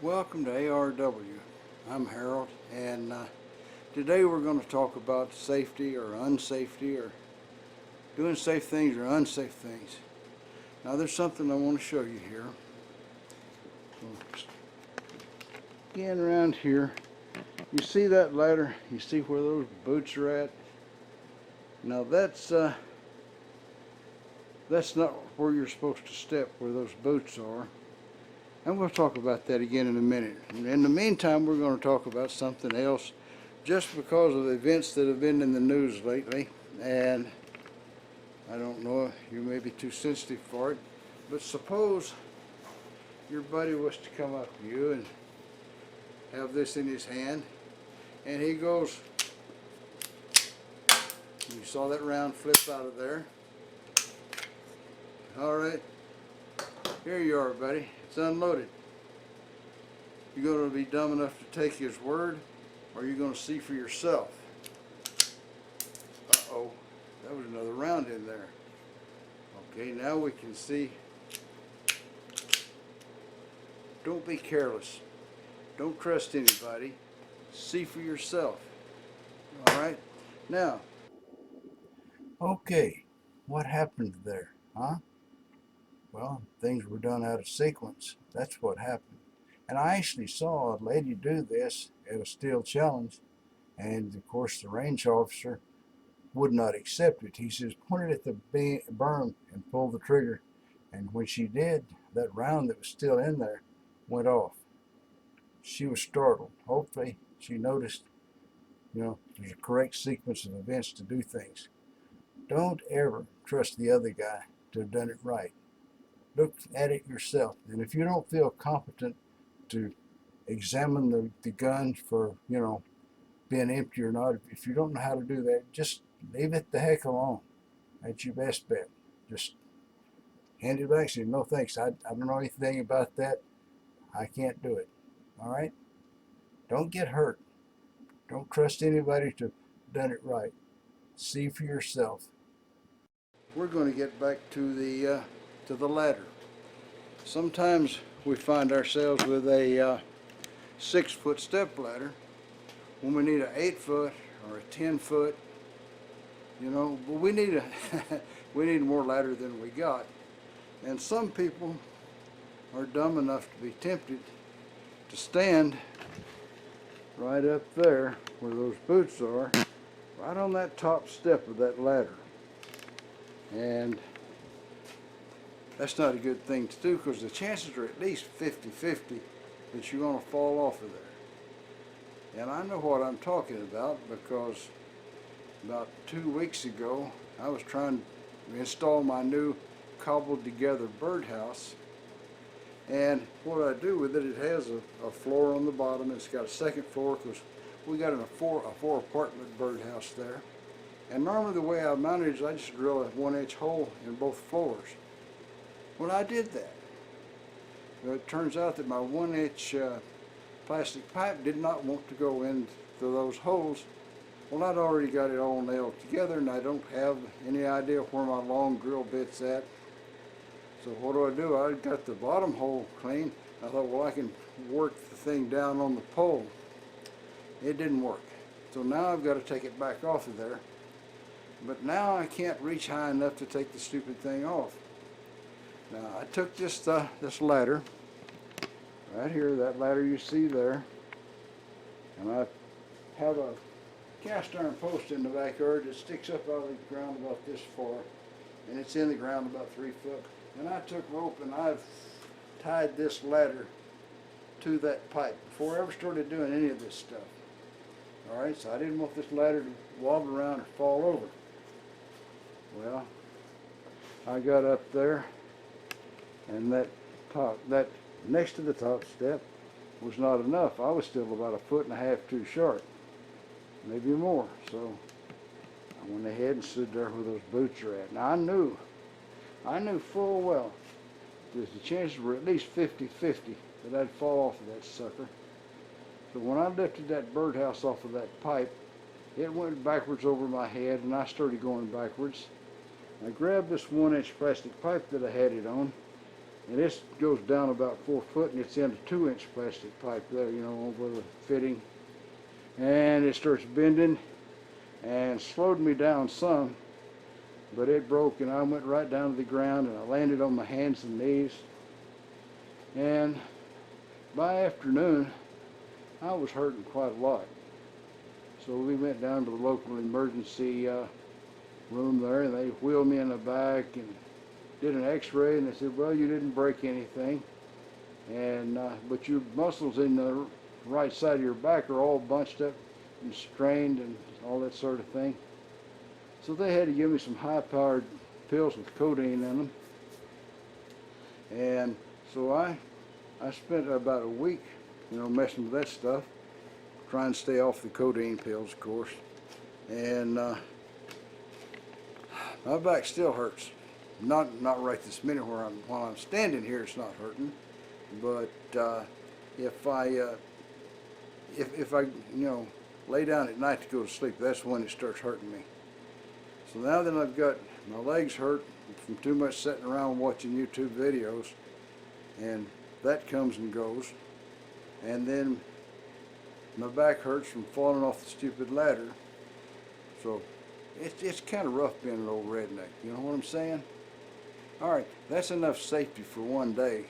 Welcome to ARW. I'm Harold, and today we're going to talk about safety or unsafety, or doing safe things or unsafe things. Now there's something I want to show you here. Again, around here, you see that ladder? You see where those boots are at? Now that's not where you're supposed to step, where those boots are. And we'll talk about that again in a minute. In the meantime, we're going to talk about something else just because of events that have been in the news lately. And I don't know, you may be too sensitive for it, but suppose your buddy was to come up to you and have this in his hand, and he goes, you saw that round flip out of there. All right, here you are, buddy. It's unloaded. You're going to be dumb enough to take his word, or you're going to see for yourself. Uh-oh, that was another round in there. Okay, now we can see. Don't be careless. Don't trust anybody. See for yourself. All right? Now, okay, what happened there, huh? Well, things were done out of sequence. That's what happened. And I actually saw a lady do this at a steel challenge, and of course the range officer would not accept it. He says, point it at the berm and pull the trigger. And when she did, that round that was still in there went off. She was startled. Hopefully she noticed, there's a correct sequence of events to do things. Don't ever trust the other guy to have done it right. Look at it yourself, and if you don't feel competent to examine the gun for being empty or not, if you don't know how to do that, just leave it the heck alone. That's your best bet. Just hand it back. Say, no thanks, I don't know anything about that. I can't do it. All right? Don't get hurt. Don't trust anybody to have done it right. See for yourself. We're going to get back to the ladder. Sometimes we find ourselves with a 6-foot step ladder when we need an 8-foot or a 10-foot. But we need we need more ladder than we got. And some people are dumb enough to be tempted to stand right up there where those boots are, right on that top step of that ladder. And that's not a good thing to do, because the chances are at least 50-50 that you're going to fall off of there. And I know what I'm talking about, because about 2 weeks ago I was trying to install my new cobbled together birdhouse. And what I do with it, it has a floor on the bottom, and it's got a second floor, because we got a four apartment birdhouse there. And normally the way I mount it is I just drill a 1-inch hole in both floors. When I did that, it turns out that my 1-inch plastic pipe did not want to go into those holes. Well, I'd already got it all nailed together, and I don't have any idea where my long drill bit's at. So what do? I got the bottom hole clean. I thought, well, I can work the thing down on the pole. It didn't work. So now I've got to take it back off of there. But now I can't reach high enough to take the stupid thing off. Now I took this ladder, right here, that ladder you see there, and I have a cast iron post in the backyard that sticks up out of the ground about this far, and it's in the ground about 3 foot. And I took rope and I've tied this ladder to that pipe before I ever started doing any of this stuff. All right, so I didn't want this ladder to wobble around or fall over. Well, I got up there, and that next to the top step was not enough. I was still about 1.5 feet too short, maybe more. So I went ahead and stood there where those boots are at. Now I knew full well that the chances were at least 50-50 that I'd fall off of that sucker. So when I lifted that birdhouse off of that pipe, it went backwards over my head, and I started going backwards. I grabbed this 1-inch plastic pipe that I had it on, And this goes down about 4 foot, and it's in a 2-inch plastic pipe there, you know, with a fitting. And it starts bending and slowed me down some, but it broke, and I went right down to the ground, and I landed on my hands and knees. And by afternoon, I was hurting quite a lot. So we went down to the local emergency room there, and they wheeled me in the back and did an x-ray, and they said, well, you didn't break anything, and but your muscles in the right side of your back are all bunched up and strained and all that sort of thing. So they had to give me some high-powered pills with codeine in them. And so I spent about a week, you know, messing with that stuff, trying to stay off the codeine pills, of course. And my back still hurts. Not right this minute while I'm standing here, it's not hurting. But if I you know, lay down at night to go to sleep, that's when it starts hurting me. So now that I've got my legs hurt from too much sitting around watching YouTube videos, and that comes and goes, and then my back hurts from falling off the stupid ladder. So it's kind of rough being an old redneck, you know what I'm saying? All right, that's enough safety for one day.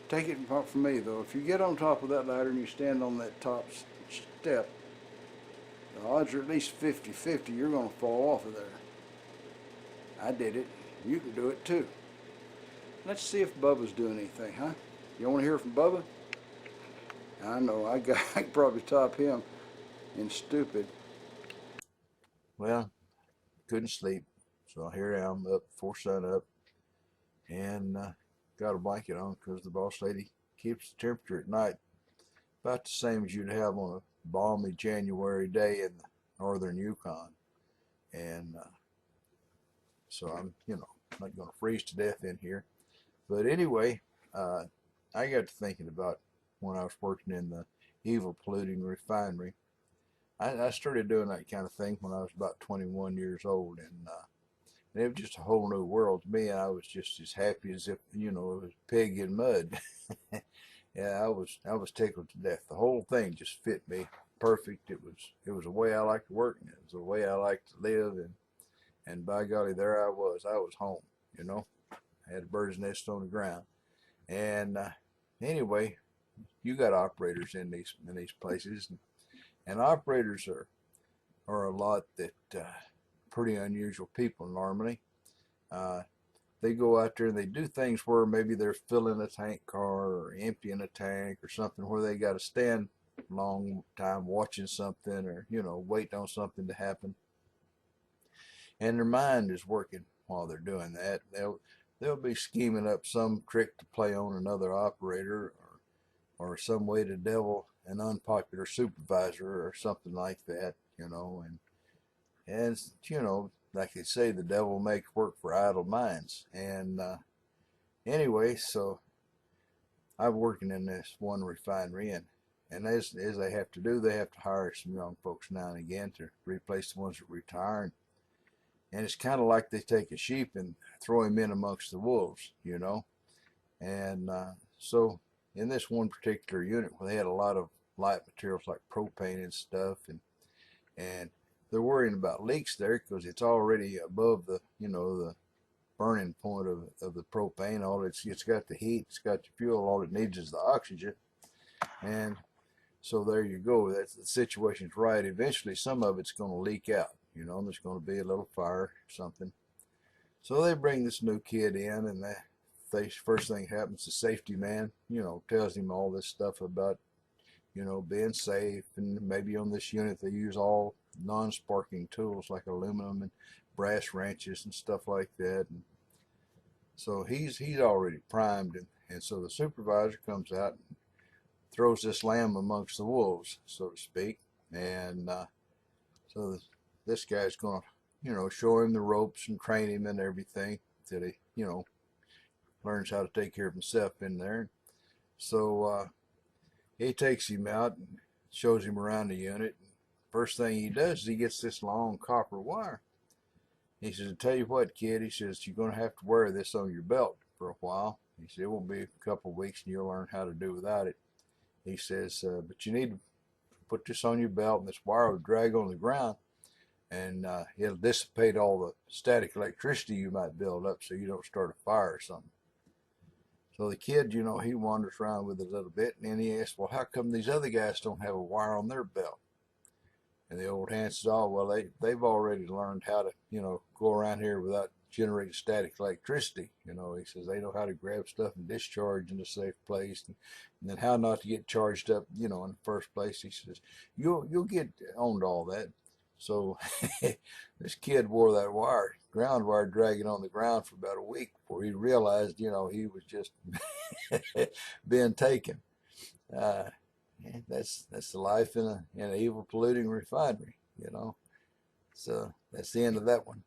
Take it from me though, if you get on top of that ladder and you stand on that top step, the odds are at least 50-50 you're going to fall off of there. I did it. You can do it too. Let's see if Bubba's doing anything, huh? You want to hear from Bubba? I know, I could probably top him in stupid. Well, couldn't sleep, so here I am up before sun up, and got a blanket on because the boss lady keeps the temperature at night about the same as you'd have on a balmy January day in northern Yukon. And so I'm, you know, not going to freeze to death in here. But anyway, I got to thinking about when I was working in the evil polluting refinery. I started doing that kind of thing when I was about 21 years old, and it was just a whole new world to me. And I was just as happy as if, you know, it was pig in mud. Yeah, I was tickled to death. The whole thing just fit me perfect. It was the way I like to work, and it was the way I like to live, and by golly, there I was home, you know. I had a bird's nest on the ground. And anyway, you got operators in these places, and operators are a lot that pretty unusual people normally. They go out there and they do things where maybe they're filling a tank car or emptying a tank or something where they got to stand a long time watching something, or, you know, waiting on something to happen. And their mind is working while they're doing that. They'll be scheming up some trick to play on another operator, or some way to devil an unpopular supervisor or something like that, you know. And you know, like they say, the devil makes work for idle minds. And anyway, so I'm working in this one refinery, and as they have to do, they have to hire some young folks now and again to replace the ones that retire. And it's kind of like they take a sheep and throw him in amongst the wolves, you know. And so in this one particular unit, where they had a lot of light materials like propane and stuff, and they're worrying about leaks there because it's already above the, you know, the burning point of the propane. It's got the heat, it's got the fuel, all it needs is the oxygen. And so there you go. That's the situation's right. Eventually some of it's going to leak out, you know, and there's going to be a little fire or something. So they bring this new kid in, and first thing happens, the safety man, you know, tells him all this stuff about, you know, being safe, and maybe on this unit they use all non-sparking tools like aluminum and brass wrenches and stuff like that. And so he's already primed, and so the supervisor comes out and throws this lamb amongst the wolves, so to speak. And so this guy's going to, you know, show him the ropes and train him and everything till he, you know, learns how to take care of himself in there. So he takes him out and shows him around the unit. First thing he does is he gets this long copper wire. He says, "I tell you what, kid," he says, "you're going to have to wear this on your belt for a while. He said, it won't be a couple of weeks and you'll learn how to do without it. He says, but you need to put this on your belt, and this wire will drag on the ground, and it'll dissipate all the static electricity you might build up so you don't start a fire or something. So the kid, he wanders around with it a little bit, and then he asks, well, how come these other guys don't have a wire on their belt? And the old hand says, oh, well, they've already learned how to, go around here without generating static electricity. He says they know how to grab stuff and discharge in a safe place, and then how not to get charged up, in the first place. He says, you'll get on to all that. So this kid wore that ground wire, dragging on the ground for about a week before he realized, he was just being taken. That's the life in an evil polluting refinery. So that's the end of that one.